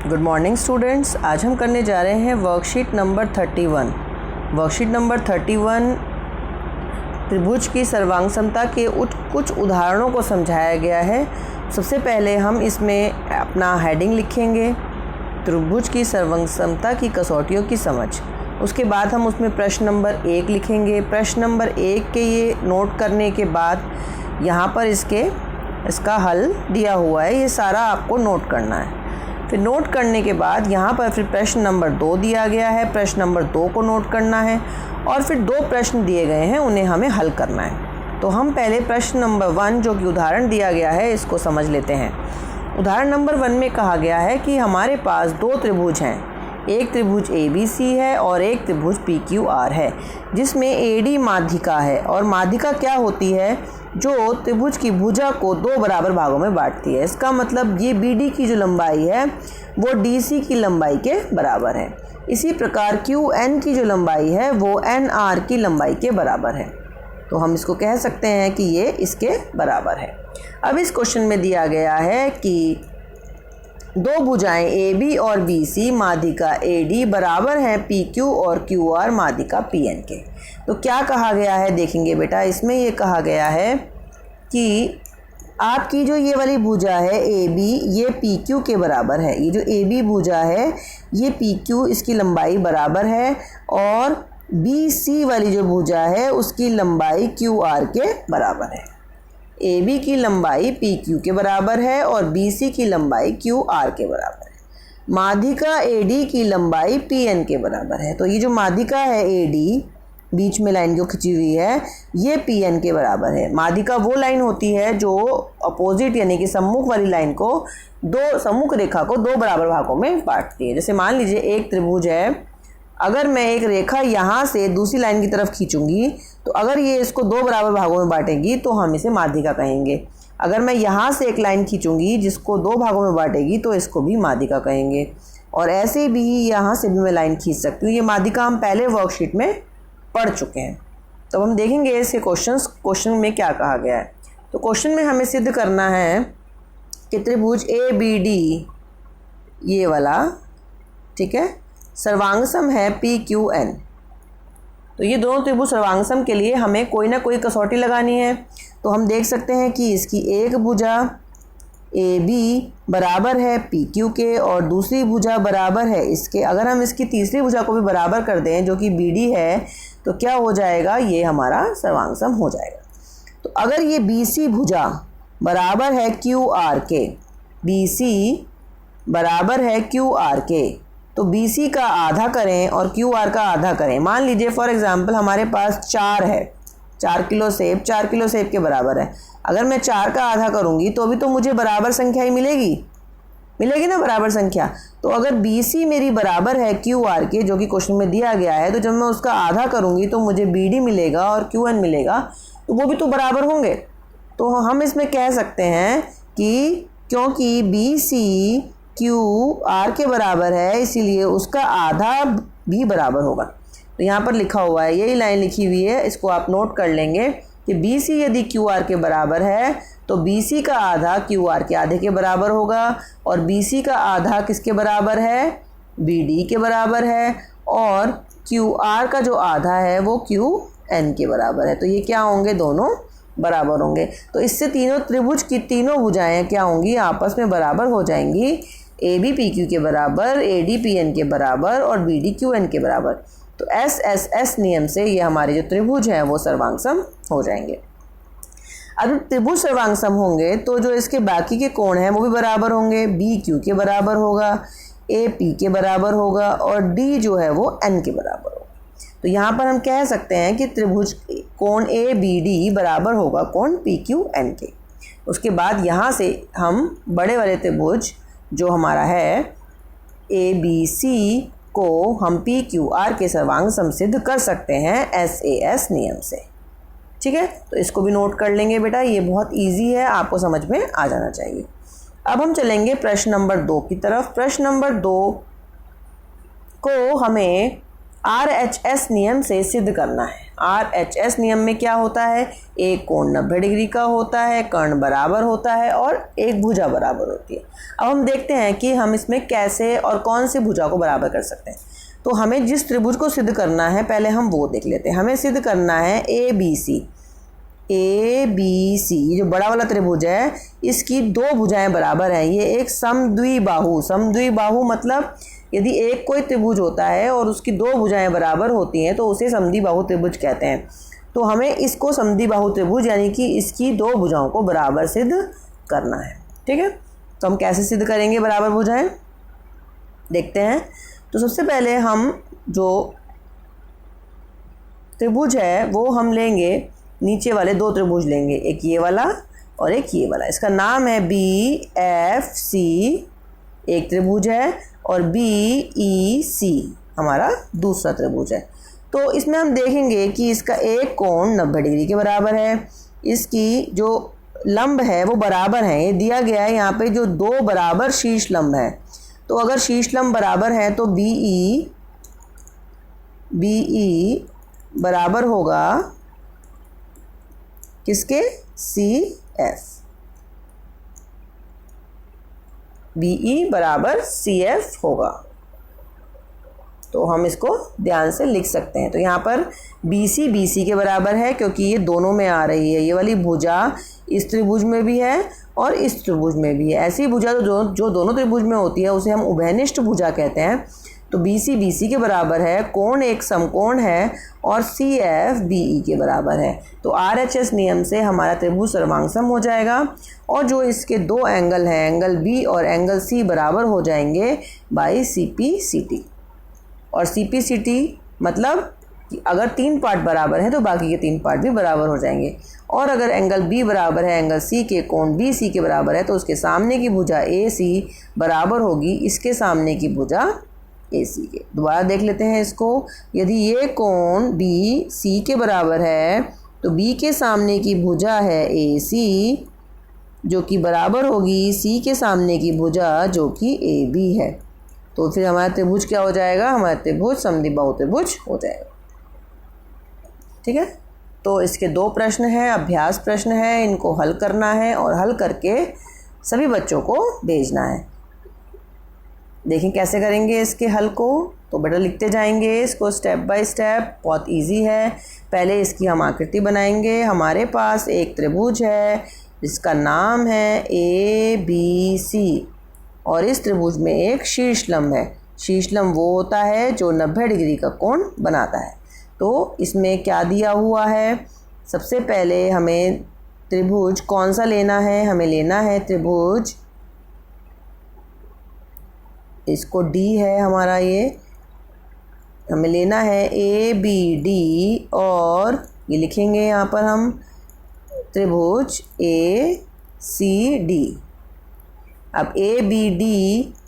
Good morning students. आज हम करने जा रहे हैं वर्कशीट नंबर 31। वर्कशीट नंबर 31 त्रिभुज की सर्वांग समता के कुछ उदाहरणों को समझाया गया है। सबसे पहले हम इसमें अपना हेडिंग लिखेंगे, त्रिभुज की सर्वांग समता की कसौटियों की समझ। उसके बाद हम उसमें प्रश्न नंबर 1 लिखेंगे। प्रश्न नंबर 1 के ये नोट करने के बाद यहाँ पर इसका हल दिया हुआ है, ये सारा आपको नोट करना है। फिर नोट करने के बाद यहाँ पर फिर प्रश्न नंबर 2 दिया गया है, प्रश्न नंबर 2 को नोट करना है और फिर 2 प्रश्न दिए गए हैं, उन्हें हमें हल करना है। तो हम पहले प्रश्न नंबर 1 जो कि उदाहरण दिया गया है इसको समझ लेते हैं। उदाहरण नंबर 1 में कहा गया है कि हमारे पास 2 त्रिभुज हैं, एक त्रिभुज ABC है और एक त्रिभुज PQR है, जिसमें AD माध्यिका है। और माध्यिका क्या होती है? जो त्रिभुज की भुजा को 2 बराबर भागों में बांटती है। इसका मतलब ये BD की जो लंबाई है वो DC की लंबाई के बराबर है। इसी प्रकार QN की जो लंबाई है वो NR की लंबाई के बराबर है। तो हम इसको कह सकते हैं कि ये इसके बराबर है। अब इस क्वेश्चन में दिया गया है कि 2 भुजाएं AB और BC माध्यिका AD बराबर हैं PQ और QR माध्यिका PN के। तो क्या कहा गया है देखेंगे बेटा। इसमें ये कहा गया है कि आपकी जो ये वाली भुजा है AB ये PQ के बराबर है। ये जो AB भुजा है ये PQ इसकी लंबाई बराबर है और BC वाली जो भुजा है उसकी लंबाई QR के बराबर है। AB की लंबाई PQ के बराबर है और BC की लंबाई QR के बराबर है। माध्यिका AD की लंबाई PN के बराबर है। तो ये जो माध्यिका है AD बीच में लाइन जो खिंची हुई है ये PN के बराबर है। माध्यिका वो लाइन होती है जो अपोजिट यानी कि सम्मुख वाली लाइन को सम्मुख रेखा को 2 बराबर भागों में बांटती है। जैसे मान लीजिए एक त्रिभुज है, अगर मैं एक रेखा यहाँ से दूसरी लाइन की तरफ खींचूंगी तो अगर ये इसको 2 बराबर भागों में बांटेगी तो हम इसे माध्यिका कहेंगे। अगर मैं यहाँ से एक लाइन खींचूंगी जिसको 2 भागों में बांटेगी तो इसको भी माध्यिका कहेंगे। और ऐसे भी यहाँ से भी मैं लाइन खींच सकती हूँ। ये माध्यिका हम पहले वर्कशीट में पढ़ चुके हैं। तो हम देखेंगे इसके क्वेश्चन में क्या कहा गया है। तो क्वेश्चन में हमें सिद्ध करना है कि त्रिभुज ABD ये वाला, ठीक है, सर्वांगसम है PQN। तो ये दोनों त्रिभुज सर्वांगसम के लिए हमें कोई ना कोई कसौटी लगानी है। तो हम देख सकते हैं कि इसकी एक भुजा AB बराबर है PQ के और दूसरी भुजा बराबर है इसके। अगर हम इसकी तीसरी भुजा को भी बराबर कर दें जो कि BD है तो क्या हो जाएगा? ये हमारा सर्वांगसम हो जाएगा। तो अगर ये BC भुजा बराबर है QR के, BC बराबर है QR के, तो BC का आधा करें और QR का आधा करें। मान लीजिए फॉर एग्जांपल हमारे पास 4 है, 4 किलो सेब 4 किलो सेब के बराबर है। अगर मैं 4 का आधा करूंगी तो भी तो मुझे बराबर संख्या ही मिलेगी ना, बराबर संख्या। तो अगर BC मेरी बराबर है QR के जो कि क्वेश्चन में दिया गया है, तो जब मैं उसका आधा करूंगी तो मुझे BD मिलेगा और QN मिलेगा, तो वो भी तो बराबर होंगे। तो हम इसमें कह सकते हैं कि क्योंकि BC QR के बराबर है इसीलिए उसका आधा भी बराबर होगा। तो यहाँ पर लिखा हुआ है, यही लाइन लिखी हुई है, इसको आप नोट कर लेंगे कि BC यदि QR के बराबर है तो BC का आधा QR के आधे के बराबर होगा और BC का आधा किसके बराबर है? BD के बराबर है और QR का जो आधा है वो QN के बराबर है। तो ये क्या होंगे? दोनों बराबर होंगे। तो इससे तीनों त्रिभुज की तीनों भुजाएं क्या होंगी? आपस में बराबर हो जाएंगी। AB PQ के बराबर, AD PN के बराबर और BD QN के बराबर। तो SSS नियम से ये हमारे जो त्रिभुज हैं वो सर्वांगसम हो जाएंगे। अब त्रिभुज सर्वांगसम होंगे तो जो इसके बाकी के कोण हैं वो भी बराबर होंगे। BQ के बराबर होगा, AP के बराबर होगा और D जो है वो N के बराबर होगा। तो यहाँ पर हम कह सकते हैं कि त्रिभुज कोण ABD बराबर होगा कोण PQN के। उसके बाद यहाँ से हम बड़े वाले त्रिभुज जो हमारा है ABC को हम PQR के सर्वांगसम सिद्ध कर सकते हैं SAS नियम से। ठीक है, तो इसको भी नोट कर लेंगे बेटा, ये बहुत इजी है, आपको समझ में आ जाना चाहिए। अब हम चलेंगे प्रश्न नंबर 2 की तरफ। प्रश्न नंबर 2 को हमें RHS नियम से सिद्ध करना है। RHS नियम में क्या होता है, एक कोण 90 डिग्री का होता है, कर्ण बराबर होता है और एक भुजा बराबर होती है। अब हम देखते हैं कि हम इसमें कैसे और कौन सी भुजा को बराबर कर सकते हैं। तो हमें जिस त्रिभुज को सिद्ध करना है पहले हम वो देख लेते हैं। हमें सिद्ध करना है ABC। ये जो बड़ा वाला त्रिभुज है इसकी दो भुजाएं बराबर हैं। ये एक समद्विबाहु मतलब यदि एक कोई त्रिभुज होता है और उसकी दो भुजाएं बराबर होती हैं तो उसे समद्विबाहु त्रिभुज कहते हैं। तो हमें इसको समद्विबाहु त्रिभुज यानी कि इसकी दो भुजाओं को बराबर सिद्ध करना है। ठीक है, तो हम कैसे सिद्ध करेंगे बराबर भुजाएं, देखते हैं। तो सबसे पहले हम जो त्रिभुज है वो हम लेंगे, नीचे वाले दो त्रिभुज लेंगे, एक ये वाला और एक ये वाला। इसका नाम है BFC एक त्रिभुज है और BEC हमारा दूसरा त्रिभुज है। तो इसमें हम देखेंगे कि इसका एक कोण 90 डिग्री के बराबर है, इसकी जो लंब है वो बराबर है। ये दिया गया है यहाँ पे जो दो बराबर शीर्ष लंब है। तो अगर शीर्ष लंब बराबर है तो BE बराबर होगा किसके, CF। BE बराबर CF होगा। तो हम इसको ध्यान से लिख सकते हैं। तो यहाँ पर BC के बराबर है क्योंकि ये दोनों में आ रही है। ये वाली भुजा इस त्रिभुज में भी है और इस त्रिभुज में भी है। ऐसी भुजा जो दोनों त्रिभुज में होती है उसे हम उभयनिष्ठ भुजा कहते हैं। तो BC के बराबर है, कोण एक समकोण है और CF BE के बराबर है। तो RHS नियम से हमारा त्रिभुज सर्वांगसम हो जाएगा और जो इसके दो एंगल हैं, एंगल B और एंगल C बराबर हो जाएंगे बाई CPCT। और CPCT मतलब कि अगर 3 पार्ट बराबर हैं तो बाकी के 3 पार्ट भी बराबर हो जाएंगे। और अगर एंगल B बराबर है एंगल C के, कोण BC के बराबर है तो उसके सामने की भुजा AC बराबर होगी इसके सामने की भुजा AC के। दोबारा देख लेते हैं इसको। यदि ये कोण BC के बराबर है तो B के सामने की भुजा है AC जो कि बराबर होगी C के सामने की भुजा जो कि AB है। तो फिर हमारा त्रिभुज क्या हो जाएगा, हमारा त्रिभुज समद्विबाहु त्रिभुज हो जाएगा। ठीक है, तो इसके 2 प्रश्न हैं, अभ्यास प्रश्न है, इनको हल करना है और हल करके सभी बच्चों को भेजना है। देखें कैसे करेंगे इसके हल को। तो बेटा लिखते जाएंगे इसको स्टेप बाय स्टेप, बहुत इजी है। पहले इसकी हम आकृति बनाएंगे। हमारे पास एक त्रिभुज है जिसका नाम है ABC और इस त्रिभुज में एक शीर्षलंब है। शीर्षलंब वो होता है जो 90 डिग्री का कोण बनाता है। तो इसमें क्या दिया हुआ है, सबसे पहले हमें त्रिभुज कौन सा लेना है, हमें लेना है त्रिभुज, इसको D है हमारा, ये हमें लेना है ABD और ये लिखेंगे यहाँ पर हम त्रिभुज ACD। अब ABD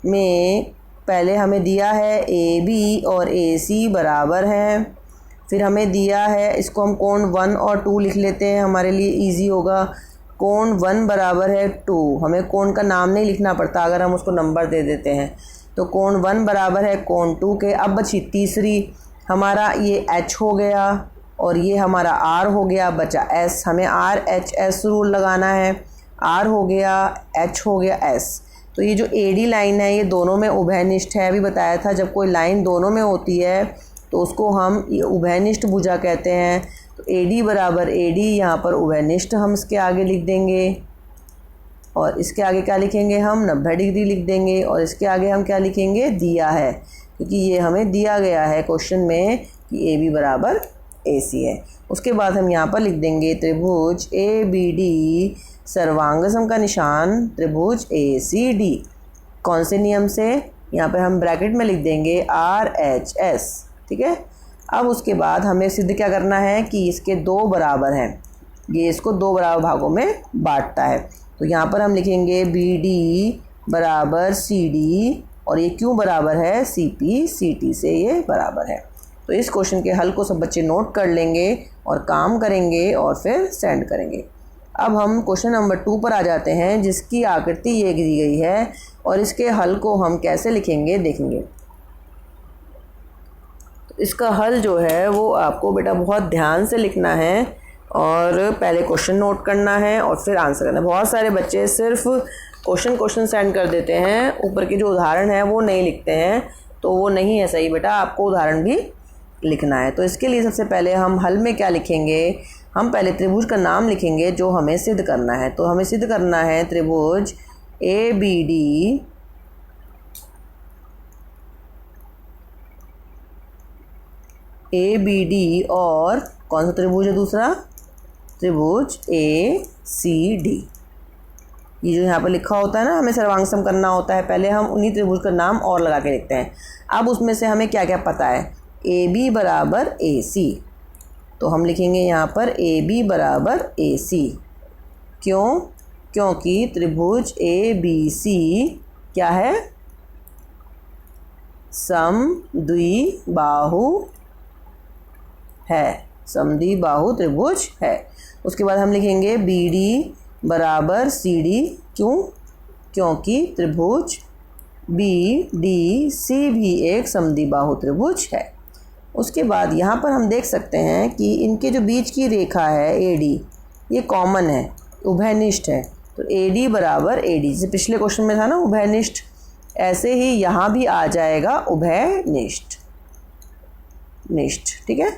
में पहले हमें दिया है AB और AC बराबर हैं। फिर हमें दिया है, इसको हम कोण 1 और 2 लिख लेते हैं, हमारे लिए इजी होगा। कोण 1 बराबर है 2, हमें कोण का नाम नहीं लिखना पड़ता अगर हम उसको नंबर दे देते हैं। तो कोण 1 बराबर है कोण 2 के। अब बची तीसरी, हमारा ये H हो गया और ये हमारा R हो गया, बचा S। हमें RHS रूल लगाना है। R हो गया, H हो गया, S। तो ये जो AD लाइन है ये दोनों में उभयनिष्ठ है। अभी बताया था जब कोई लाइन दोनों में होती है तो उसको हम उभयनिष्ठ भुजा कहते हैं। तो AD बराबर AD, यहाँ पर उभयनिष्ठ हम इसके आगे लिख देंगे और इसके आगे क्या लिखेंगे हम 90 डिग्री लिख देंगे और इसके आगे हम क्या लिखेंगे, दिया है, क्योंकि ये हमें दिया गया है क्वेश्चन में कि AB बराबर AC है। उसके बाद हम यहाँ पर लिख देंगे त्रिभुज ABD सर्वांगसम का निशान त्रिभुज ACD। कौन से नियम से, यहाँ पर हम ब्रैकेट में लिख देंगे RHS। ठीक है, अब उसके बाद हमें सिद्ध क्या करना है कि इसके 2 बराबर हैं, ये इसको 2 बराबर भागों में बांटता है। तो यहाँ पर हम लिखेंगे BD बराबर CD और ये क्यों बराबर है, CPCT से ये बराबर है। तो इस क्वेश्चन के हल को सब बच्चे नोट कर लेंगे और काम करेंगे और फिर सेंड करेंगे। अब हम क्वेश्चन नंबर 2 पर आ जाते हैं जिसकी आकृति ये दी गई है और इसके हल को हम कैसे लिखेंगे देखेंगे। इसका हल जो है वो आपको बेटा बहुत ध्यान से लिखना है और पहले क्वेश्चन नोट करना है और फिर आंसर करना है। बहुत सारे बच्चे सिर्फ क्वेश्चन सेंड कर देते हैं, ऊपर के जो उदाहरण है वो नहीं लिखते हैं, तो वो नहीं है सही बेटा, आपको उदाहरण भी लिखना है। तो इसके लिए सबसे पहले हम हल में क्या लिखेंगे, हम पहले त्रिभुज का नाम लिखेंगे जो हमें सिद्ध करना है। तो हमें सिद्ध करना है त्रिभुज ABD और कौन सा त्रिभुज है दूसरा, त्रिभुज ACD। ये जो यहाँ पर लिखा होता है ना, हमें सर्वांग सम करना होता है, पहले हम उन्हीं त्रिभुज का नाम और लगा के लिखते हैं। अब उसमें से हमें क्या क्या पता है, AB बराबर AC, तो हम लिखेंगे यहाँ पर AB बराबर AC। क्यों, क्योंकि त्रिभुज ABC क्या है, समद्विबाहु है, समद्विबाहु त्रिभुज है। उसके बाद हम लिखेंगे BD बराबर CD, क्यों, क्योंकि त्रिभुज BDC भी एक समद्विबाहु त्रिभुज है। उसके बाद यहाँ पर हम देख सकते हैं कि इनके जो बीच की रेखा है AD, ये कॉमन है, उभयनिष्ठ है, तो AD बराबर AD, जैसे पिछले क्वेश्चन में था ना उभयनिष्ठ, ऐसे ही यहाँ भी आ जाएगा उभयनिष्ठ, ठीक है।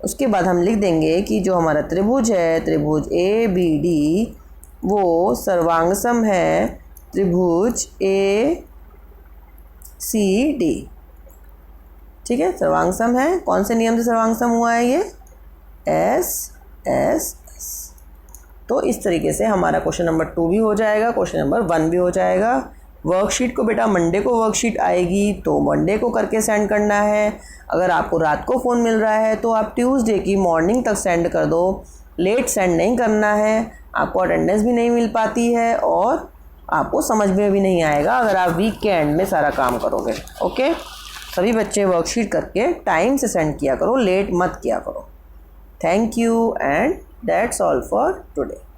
उसके बाद हम लिख देंगे कि जो हमारा त्रिभुज है, त्रिभुज ABD, वो सर्वांगसम है त्रिभुज ACD, ठीक है, सर्वांगसम है। कौन से नियम से सर्वांगसम हुआ है ये, SSS। तो इस तरीके से हमारा क्वेश्चन नंबर 2 भी हो जाएगा, क्वेश्चन नंबर 1 भी हो जाएगा। वर्कशीट को बेटा मंडे को वर्कशीट आएगी, तो मंडे को करके सेंड करना है। अगर आपको रात को फ़ोन मिल रहा है तो आप ट्यूसडे की मॉर्निंग तक सेंड कर दो, लेट सेंड नहीं करना है, आपको अटेंडेंस भी नहीं मिल पाती है और आपको समझ में भी नहीं आएगा अगर आप वीक के एंड में सारा काम करोगे। ओके, सभी बच्चे वर्कशीट करके टाइम से सेंड किया करो, लेट मत किया करो। Thank you and that's all for today.